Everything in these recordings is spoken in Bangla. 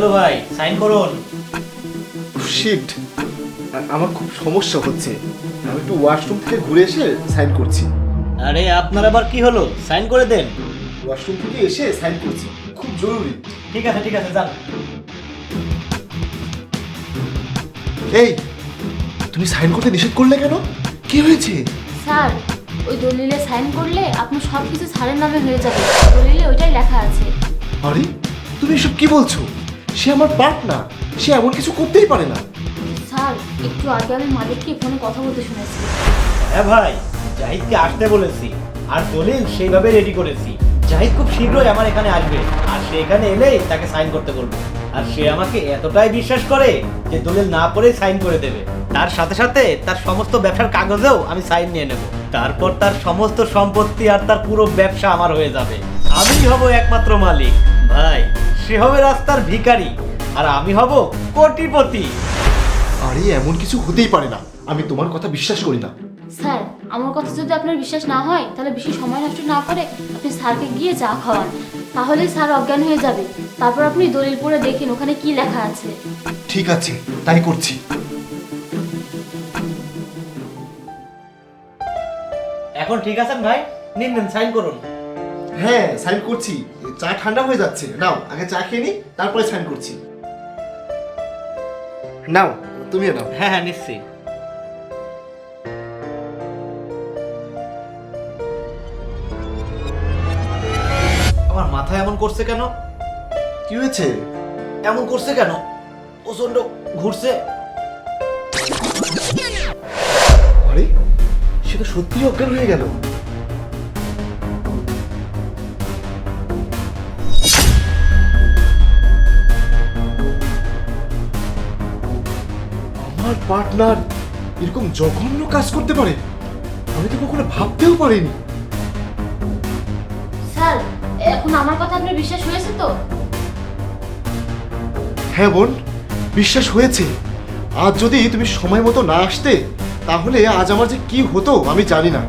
হলো ভাই, সাইন করুন। শিট, আমার খুব সমস্যা হচ্ছে। আমি একটু ওয়াশরুম থেকে ঘুরে এসে সাইন করছি। আরে আপনার আবার কি হলো, সাইন করে দেন। ওয়াশরুম থেকে এসে সাইন করছি, খুব জরুরি। ঠিক আছে যান। এই, তুমি সাইন করতে নিষেধ করলে কেন? কি হয়েছে? স্যার, ওই দলিলে সাইন করলে আপনার সব কিছু স্যারের নামে হয়ে যাবে। দলিলে ওইটাই লেখা আছে। আরে, তুমি এসব কি বলছো? সে আমার পার্টনার, সে এমন কিছু করতেই পারে না। স্যার, একটু আগে আমি মালিককে ফোনে কথা বলতে শুনেছি। হ্যাঁ ভাই, জাহিদকে আসতে বলেছি আর দলিল সেইভাবে রেডি করেছি। জাহিদ খুব শীঘ্রই আমার এখানে আসবে আর সে এখানে এলেই তাকে সাইন করতে বলবো। আর সে আমাকে এতটাই বিশ্বাস করে যে দলিল না পড়েই সাইন করে দেবে। তার সাথে সাথে তার সমস্ত ব্যবসার কাগজেও আমি সাইন নিয়ে নেব। তারপর তার সমস্ত সম্পত্তি আর তার পুরো ব্যবসা আমার হয়ে যাবে। আমি হব একমাত্র মালিক। ভাই, সে হবে রাস্তার ভিখারি আর আমি হব কোটিপতি। আরে, এমন কিছু হতেই পারে না। আমি তোমার কথা বিশ্বাস করি না। স্যার, আমার কথা যদি আপনার বিশ্বাস না হয় তাহলে বেশি সময় নষ্ট না করে আপনি স্যারকে গিয়ে চা খাওয়ান। তাহলেই স্যার অজ্ঞান হয়ে যাবে। তারপর আপনি দলিল পড়ে দেখেন ওখানে কি লেখা আছে। ঠিক আছে, তাই করছি। এখন ঠিক আছেন ভাই? নিন সাইন করুন। হ্যাঁ, সাইন করছি। চা ঠান্ডা হয়ে যাচ্ছে, নাও আগে চা খেয়ে নি, তারপরে সাইন করছি। নাও, তুমিও নাও। হ্যাঁ নিশ্চয়ই। আমার মাথা এমন করছে কেন? কি হয়েছে? এমন করছে কেন? প্রচন্ড ঘুরছে। আরে, সে তো সত্যি অজ্ঞান হয়ে গেল। আমার পার্টনার এরকম জঘন্য কাজ করতে পারে, আমি তো কখনো ভাবতেও পারিনি। স্যার, এখন আমার কথা আপনার বিশ্বাস হয়েছে তো? হ্যাঁ বোন, বিশ্বাস হয়েছে। আজ যদি তুমি সময় মতো না আসতে তাহলে আজ আমার যে কি হতো আমি জানি না।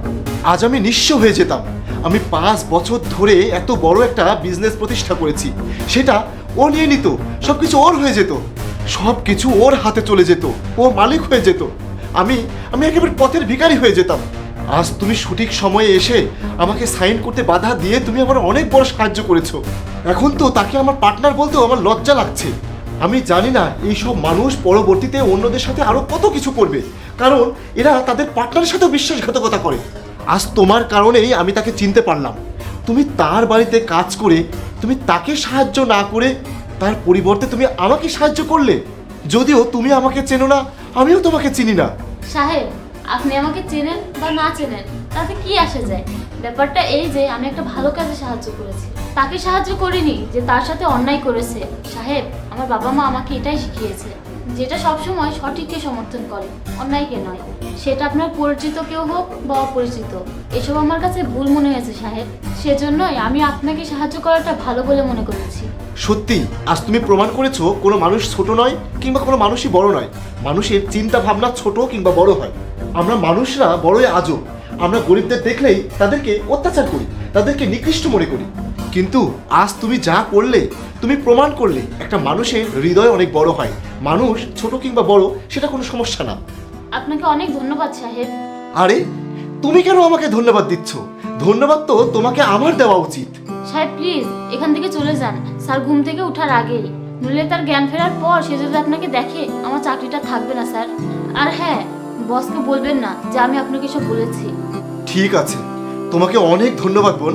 আজ আমি নিঃস্ব হয়ে যেতাম। আমি 5 বছর ধরে এত বড় একটা বিজনেস প্রতিষ্ঠা করেছি, সেটা ও নিয়ে নিত। সবকিছু ওর হয়ে যেত, সবকিছু ওর হাতে চলে যেত, ও মালিক হয়ে যেত। আমি আমি একেবারে পথের ভিখারি হয়ে যেতাম। আজ তুমি সঠিক সময়ে এসে আমাকে সাইন করতে বাধা দিয়ে তুমি আমার অনেক বড় সাহায্য করেছো। এখন তো তাকে আমার পার্টনার বলতেও আমার লজ্জা লাগছে। আমি জানি না এইসব মানুষ পরবর্তীতে অন্যদের সাথে আরো কত কিছু করবে, কারণ এরা তাদের পার্টনারের সাথেও বিশ্বাসঘাতকতা করে। আজ তোমার কারণেই আমি তাকে চিনতে পারলাম। তুমি তার বাড়িতে কাজ করে তুমি তাকে সাহায্য না করে তার পরিবর্তে তুমি আমাকে সাহায্য করলে। যদিও তুমি আমাকে চেনো না, আমিও তোমাকে চিনি না। সাহেব, আপনি আমাকে চেনেন বা না চেনেন তাতে কি আসে যায়? ব্যাপারটা এই যে আমি একটা ভালো কাজে সাহায্য করেছি, তাকে সাহায্য করিনি যে তার সাথে অন্যায় করেছে। সাহেব, আমার বাবা মা আমাকে এটাই শিখিয়েছে, যেটা সবসময় সঠিককে সমর্থন করে, অন্যায়কে নয়। সেটা আপনার পরিচিত কেউ হোক বা অপরিচিত, এসব আমার কাছে ভুল মনে হয়েছে সাহেব। সেজন্যই আমি আপনাকে সাহায্য করাটা ভালো বলে মনে করেছি। সত্যি, আজ তুমি প্রমাণ করেছো কোনো মানুষ ছোট নয় কিংবা কোনো মানুষই বড় নয়। মানুষের চিন্তা ভাবনা ছোট কিংবা বড় হয়। আমরা মানুষরা বড়ই আজব। আমরা গরিবদের দেখলেই তাদেরকে অত্যাচার করি, তাদেরকে নিকৃষ্ট মনে করি। কিন্তু আজ তুমি যা করলে, তুমি প্রমাণ করলে একটা মানুষের হৃদয় অনেক বড় হয়। মানুষ ছোট কিংবা বড় সেটা কোনো সমস্যা না। আপনাকে অনেক ধন্যবাদ সাহেব। আরে, তুমি কেন আমাকে ধন্যবাদ দিচ্ছ? ধন্যবাদ তো তোমাকে আমার দেওয়া উচিত। সাহেব প্লিজ এখান থেকে চলে যান। স্যার ঘুম থেকে ওঠার আগেই, নইলে তার জ্ঞান ফেরার পর সে যদি আপনাকে দেখে আমার চাকরিটা থাকবে না স্যার। আর হ্যাঁ, বসকে বলবেন না যে আমি আপনাকে এসব বলেছি। ঠিক আছে, তোমাকে অনেক ধন্যবাদ বোন।